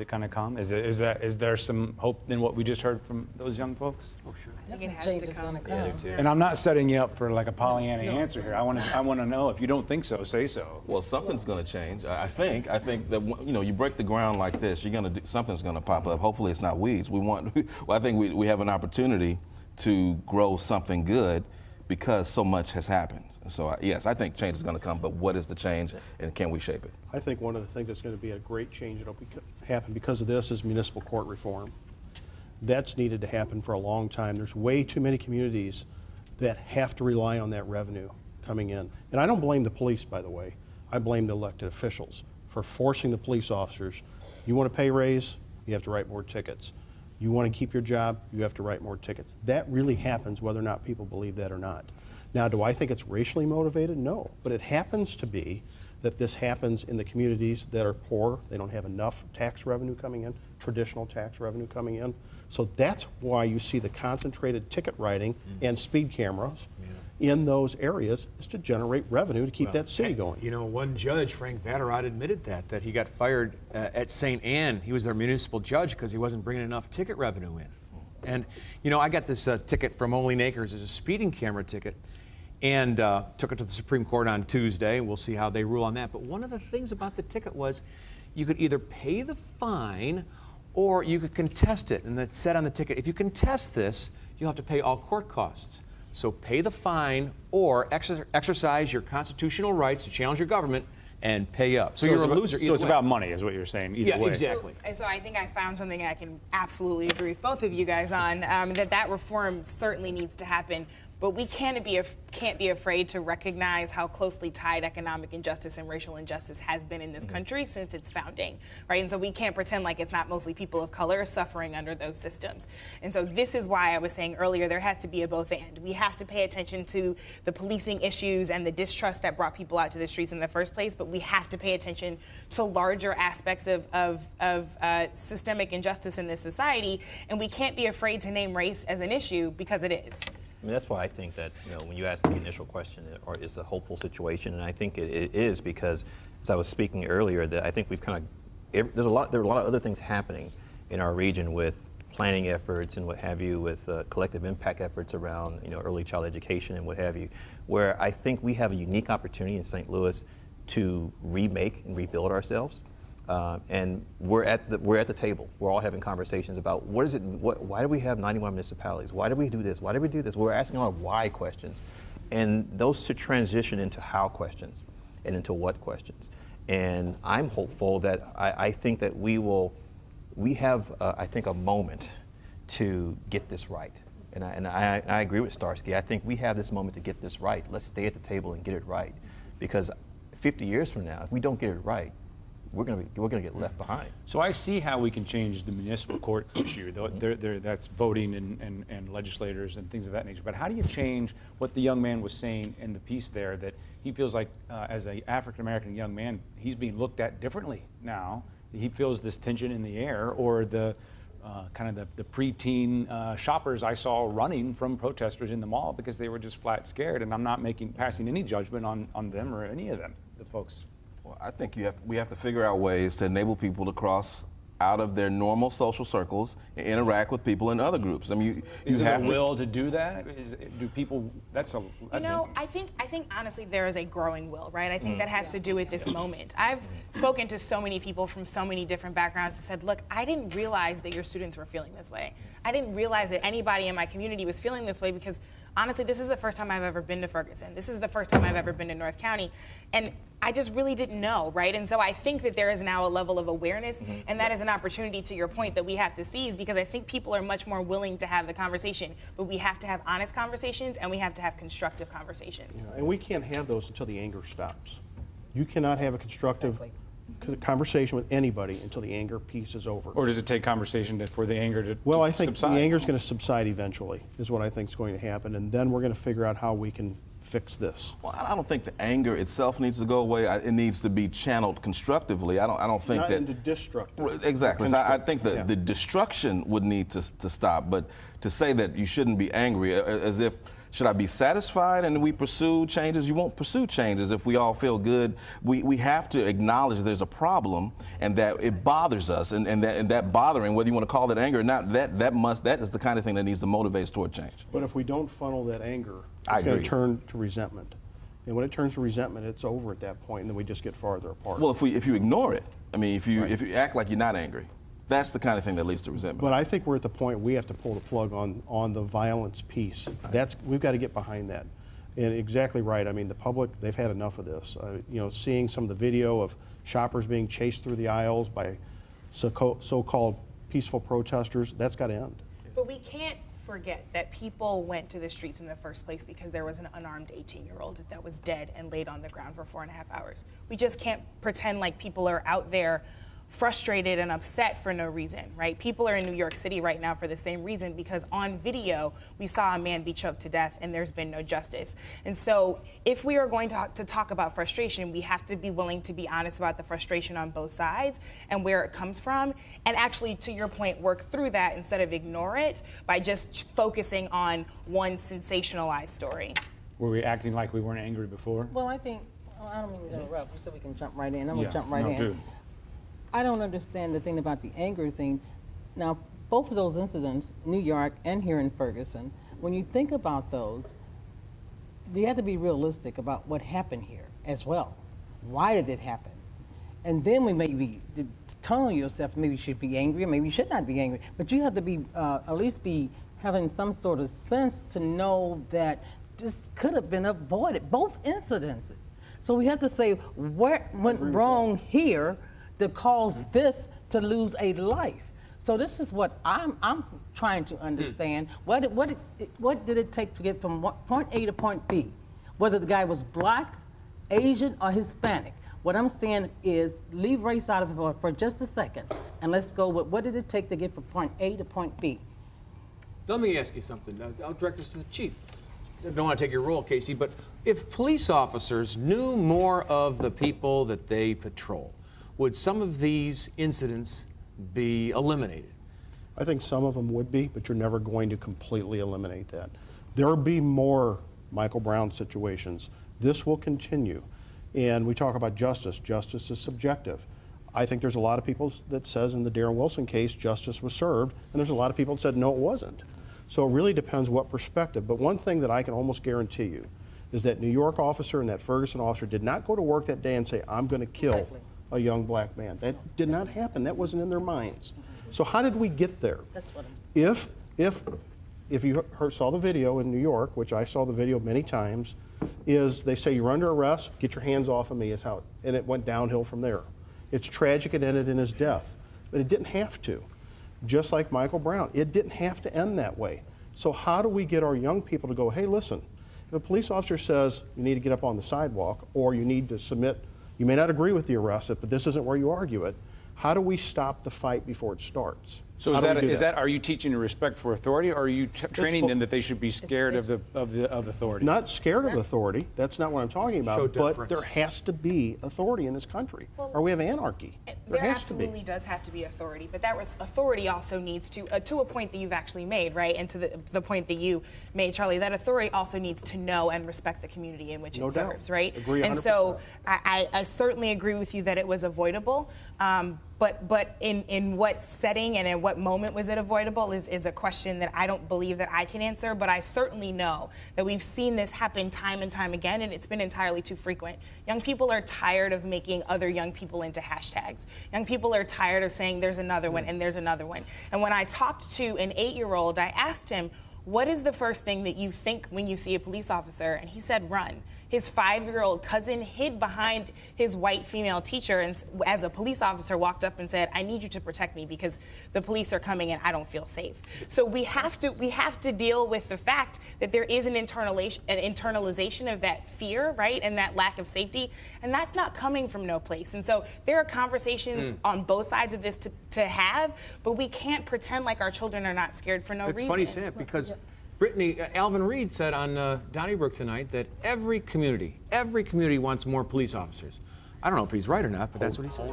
it going to come? Is there some hope in what we just heard from those young folks? Oh, sure. I think it has Change to is come. gonna come. Yeah, I do too. And I'm not setting you up for like a Pollyanna answer here. I want to know if you don't think so, say so. Well, something's going to change. I think that you break the ground like this, something's going to pop up. Hopefully, it's not weeds. I think we have an opportunity to grow something good because so much has happened. So yes, I think change is going to come. But what is the change, and can we shape it? I think one of the things that's going to be a great change that'll happen because of this is municipal court reform. That's needed to happen for a long time. There's way too many communities that have to rely on that revenue coming in. And I don't blame the police, by the way. I blame the elected officials for forcing the police officers. You want a pay raise, you have to write more tickets. You want to keep your job, you have to write more tickets. That really happens whether or not people believe that or not. Now, do I think it's racially motivated? No, but it happens to be that this happens in the communities that are poor. They don't have enough tax revenue coming in, traditional tax revenue coming in. So that's why you see the concentrated ticket writing and speed cameras in those areas, is to generate revenue to keep that city going. You know, one judge, Frank Vatterott, admitted that he got fired at St. Anne. He was their municipal judge because he wasn't bringing enough ticket revenue in. And, you know, I got this ticket from Olean Acres as a speeding camera ticket, and took it to the Supreme Court on Tuesday, and we'll see how they rule on that. But one of the things about the ticket was you could either pay the fine or you could contest it. And it said on the ticket, if you contest this, you'll have to pay all court costs. So pay the fine or exercise your constitutional rights to challenge your government and pay up. So you're a loser either So it's way. about money is what you're saying either way. Yeah, exactly. So I think I found something I can absolutely agree with both of you guys on, that reform certainly needs to happen. But we can't be afraid to recognize how closely tied economic injustice and racial injustice has been in this country since its founding, right? And so we can't pretend like it's not mostly people of color suffering under those systems. And so this is why I was saying earlier there has to be a both and. We have to pay attention to the policing issues and the distrust that brought people out to the streets in the first place, but we have to pay attention to larger aspects of systemic injustice in this society, and we can't be afraid to name race as an issue because it is. I mean, that's why I think that, you know, when you ask the initial question, or is a hopeful situation, and I think it is, because as I was speaking earlier, that I think we've kind of, there are a lot of other things happening in our region with planning efforts and what have you, with collective impact efforts around, you know, early child education and what have you, where I think we have a unique opportunity in St. Louis to remake and rebuild ourselves. And we're at the table. We're all having conversations about why do we have 91 municipalities? Why do we do this? Why do we do this? We're asking a lot of why questions, and those should transition into how questions and into what questions. And I'm hopeful that I think that we have I think a moment to get this right. And I agree with Starsky. I think we have this moment to get this right. Let's stay at the table and get it right, because 50 years from now, if we don't get it right, we're going to get left behind. So I see how we can change the municipal court issue. That's voting and legislators and things of that nature. But how do you change what the young man was saying in the piece there, that he feels like as an African-American young man, he's being looked at differently now. He feels this tension in the air, or the kind of the preteen shoppers I saw running from protesters in the mall because they were just flat scared. And I'm not passing any judgment on them or any of them, the folks. Well, I think we have to figure out ways to enable people to cross out of their normal social circles and interact with people in other groups. I mean, Is there a will to do that? Do people? I think honestly there is a growing will, right? I think that has to do with this moment. I've spoken to so many people from so many different backgrounds who said, look, I didn't realize that your students were feeling this way. I didn't realize that anybody in my community was feeling this way, because honestly, this is the first time I've ever been to Ferguson. This is the first time I've ever been to North County. And I just really didn't know, right? And so I think that there is now a level of awareness, and that is an opportunity, to your point, that we have to seize, because I think people are much more willing to have the conversation, but we have to have honest conversations, and we have to have constructive conversations. And we can't have those until the anger stops. You cannot have a constructive conversation with anybody until the anger piece is over. Or does it take conversation for the anger to Well, I think subside? the anger is going to subside eventually, is what I think is going to happen, and then we're going to figure out how we can fix this. Well, I don't think the anger itself needs to go away. It needs to be channeled constructively. I don't think Not that into destructive. Exactly. So I think that the destruction would need to stop. But to say that you shouldn't be angry, as if should I be satisfied and we pursue changes? You won't pursue changes if we all feel good. We have to acknowledge there's a problem and that it bothers us, and that bothering, whether you want to call it anger or not, that is the kind of thing that needs to motivate us toward change. But if we don't funnel that anger, I it's going agree. to turn to resentment. And when it turns to resentment, it's over at that point, and then we just get farther apart. Well, if you ignore it, I mean, if you act like you're not angry, that's the kind of thing that leads to resentment. But I think we're at the point we have to pull the plug on the violence piece. We've got to get behind that. And exactly right. I mean, the public, they've had enough of this. You know, seeing some of the video of shoppers being chased through the aisles by so-called peaceful protesters, that's got to end. But we can't forget that people went to the streets in the first place because there was an unarmed 18-year-old that was dead and laid on the ground for 4.5 hours. We just can't pretend like people are out there frustrated and upset for no reason, right? People are in New York City right now for the same reason, because on video we saw a man be choked to death and there's been no justice. And so if we are going to talk about frustration, we have to be willing to be honest about the frustration on both sides and where it comes from, and actually, to your point, work through that instead of ignore it by just focusing on one sensationalized story. Were we acting like we weren't angry before? Well, I think, I don't mean to interrupt, so we can jump right in. I'm Yeah, gonna jump right no, in. do. I don't understand the thing about the anger thing. Now, both of those incidents, New York and here in Ferguson, when you think about those, you have to be realistic about what happened here as well. Why did it happen? And then we may be telling yourself maybe you should be angry, or maybe you should not be angry, but you have to be, at least be having some sort of sense to know that this could have been avoided, both incidents. So we have to say what went wrong here to cause this to lose a life. So this is what I'm trying to understand. What did it take to get from point A to point B? Whether the guy was black, Asian, or Hispanic. What I'm saying is leave race out of it for just a second, and let's go with what did it take to get from point A to point B? Let me ask you something. I'll direct this to the chief. I don't want to take your role, Casey, but if police officers knew more of the people that they patrol, would some of these incidents be eliminated? I think some of them would be, but you're never going to completely eliminate that. There will be more Michael Brown situations. This will continue. And we talk about justice. Justice is subjective. I think there's a lot of people that says in the Darren Wilson case, justice was served, and there's a lot of people that said, no, it wasn't. So it really depends what perspective. But one thing that I can almost guarantee you is that New York officer and that Ferguson officer did not go to work that day and say, I'm going to kill Exactly. a young black man. That did not happen. That wasn't in their minds. So how did we get there? That's what I'm... If you saw the video in New York, which I saw the video many times, is they say you're under arrest, get your hands off of me, is how, and it went downhill from there. It's tragic it ended in his death, but it didn't have to. Just like Michael Brown, it didn't have to end that way. So how do we get our young people to go, hey, listen, if a police officer says you need to get up on the sidewalk or you need to submit, you may not agree with the arrest, but this isn't where you argue it, how do we stop the fight before it starts? So How do we do is that are you teaching a respect for authority, or are you training them that they should be scared of authority? Not scared of authority. That's not what I'm talking Show about. But deference. there has to be authority in this country, or we have anarchy. There has to be. absolutely does have to be authority, but that authority also needs to a point that you've actually made, right? And to the point that you made, Charlie, that authority also needs to know and respect the community in which No it doubt. serves, right? Agree And 100%. so I certainly agree with you that it was avoidable. But in what setting and in what moment was it avoidable is a question that I don't believe that I can answer, but I certainly know that we've seen this happen time and time again, and it's been entirely too frequent. Young people are tired of making other young people into hashtags. Young people are tired of saying there's another one and there's another one. And when I talked to an 8-year-old, I asked him, what is the first thing that you think when you see a police officer? And he said, run. His 5-year-old cousin hid behind his white female teacher, and as a police officer walked up and said, I need you to protect me because the police are coming and I don't feel safe. So we have to deal with the fact that there is an internalization of that fear, right, and that lack of safety, and that's not coming from no place. And so there are conversations on both sides of this to have, but we can't pretend like our children are not scared for no It's reason. funny you say that because Brittany, Alvin Reed said on Donnybrook tonight that every community wants more police officers. I don't know if he's right or not, but that's what he said.